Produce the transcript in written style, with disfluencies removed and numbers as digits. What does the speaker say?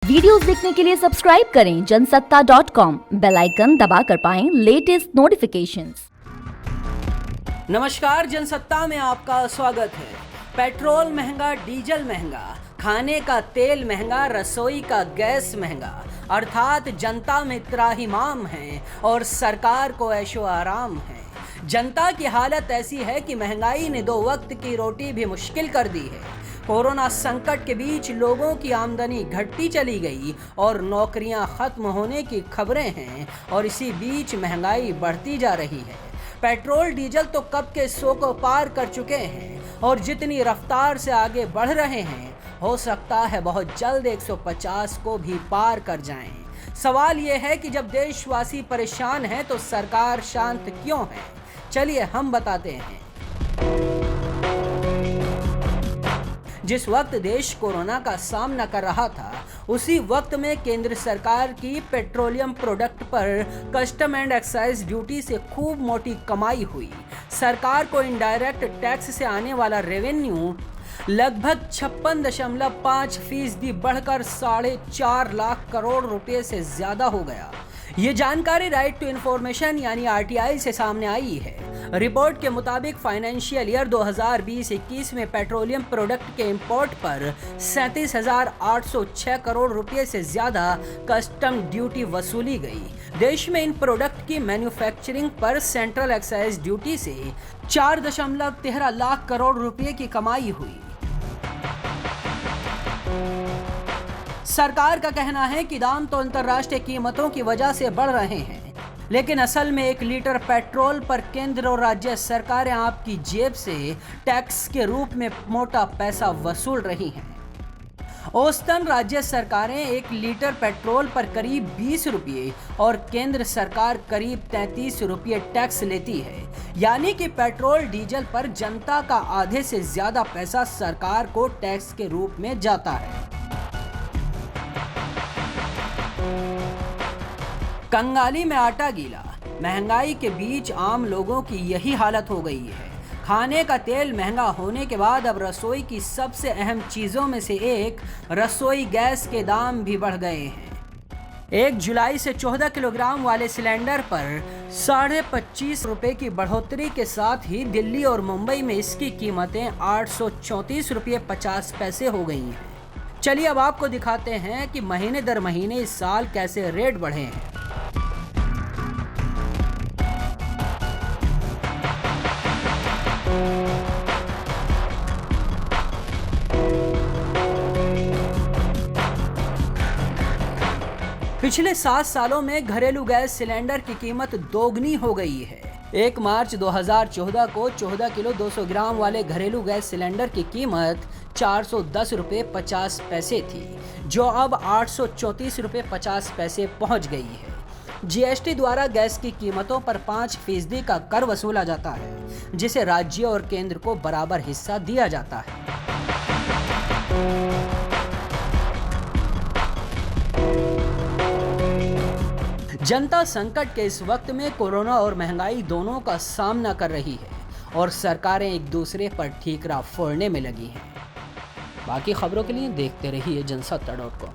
Videos देखने के लिए सब्सक्राइब करें जनसत्ता.com, बेल आइकन दबाकर पाएं लेटेस्ट नोटिफिकेशंस। नमस्कार, जनसत्ता में आपका स्वागत है। पेट्रोल महंगा, डीजल महंगा, खाने का तेल महंगा, रसोई का गैस महंगा, अर्थात जनता में त्राहिमाम है और सरकार को ऐशो आराम है। जनता की हालत ऐसी है कि महंगाई ने 2 वक्त की रोटी भी मुश्किल कर दी है। कोरोना संकट के बीच लोगों की आमदनी घटती चली गई और नौकरियां खत्म होने की खबरें हैं और इसी बीच महंगाई बढ़ती जा रही है। पेट्रोल डीजल तो कब के 100 को पार कर चुके हैं और जितनी रफ्तार से आगे बढ़ रहे हैं हो सकता है बहुत जल्द 150 को भी पार कर जाएं। सवाल यह है कि जब देशवासी परेशान हैं तो सरकार शांत क्यों है? चलिए हम बताते हैं। जिस वक्त देश कोरोना का सामना कर रहा था उसी वक्त में केंद्र सरकार की पेट्रोलियम प्रोडक्ट पर कस्टम एंड एक्साइज ड्यूटी से खूब मोटी कमाई हुई। सरकार को इनडायरेक्ट टैक्स से आने वाला रेवेन्यू लगभग 56.5% बढ़कर 4.5 लाख करोड़ रुपए से ज्यादा हो गया। ये जानकारी राइट टू इंफॉर्मेशन यानी RTI से सामने आई है। रिपोर्ट के मुताबिक फाइनेंशियल ईयर 2020-21 में पेट्रोलियम प्रोडक्ट के इंपोर्ट पर 37,806 करोड़ रुपए से ज्यादा कस्टम ड्यूटी वसूली गई। देश में इन प्रोडक्ट की मैन्युफैक्चरिंग पर सेंट्रल एक्साइज ड्यूटी से 4.13 लाख करोड़ रुपए की कमाई हुई। सरकार का कहना है कि दाम तो अंतर्राष्ट्रीय कीमतों की वजह से बढ़ रहे हैं, लेकिन असल में 1 लीटर पेट्रोल पर केंद्र और राज्य सरकारें आपकी जेब से टैक्स के रूप में मोटा पैसा वसूल रही हैं। औसतन राज्य सरकारें 1 लीटर पेट्रोल पर करीब 20 रुपये और केंद्र सरकार करीब 33 रुपये टैक्स लेती है। यानी कि पेट्रोल डीजल पर जनता का आधे से ज्यादा पैसा सरकार को टैक्स के रूप में जाता है। कंगाली में आटा गीला, महंगाई के बीच आम लोगों की यही हालत हो गई है। खाने का तेल महंगा होने के बाद अब रसोई की सबसे अहम चीज़ों में से एक रसोई गैस के दाम भी बढ़ गए हैं। 1 जुलाई से 14 किलोग्राम वाले सिलेंडर पर 25.5 रुपये की बढ़ोतरी के साथ ही दिल्ली और मुंबई में इसकी कीमतें 834 रुपये 50 पैसे हो गई हैं। चलिए अब आपको दिखाते हैं कि महीने दर महीने इस साल कैसे रेट बढ़े हैं। पिछले 7 सालों में घरेलू गैस सिलेंडर की कीमत दोगुनी हो गई है। 1 मार्च 2014 को 14 किलो 200 ग्राम वाले घरेलू गैस सिलेंडर की कीमत 410 रुपये 50 पैसे थी, जो अब 834 रुपये 50 पैसे पहुंच गई है। GST द्वारा गैस की कीमतों पर 5% का कर वसूला जाता है, जिसे राज्य और केंद्र को बराबर हिस्सा दिया जाता है। जनता संकट के इस वक्त में कोरोना और महंगाई दोनों का सामना कर रही है और सरकारें एक दूसरे पर ठीकरा फोड़ने में लगी हैं। बाकी खबरों के लिए देखते रहिए जनसत्ता.com।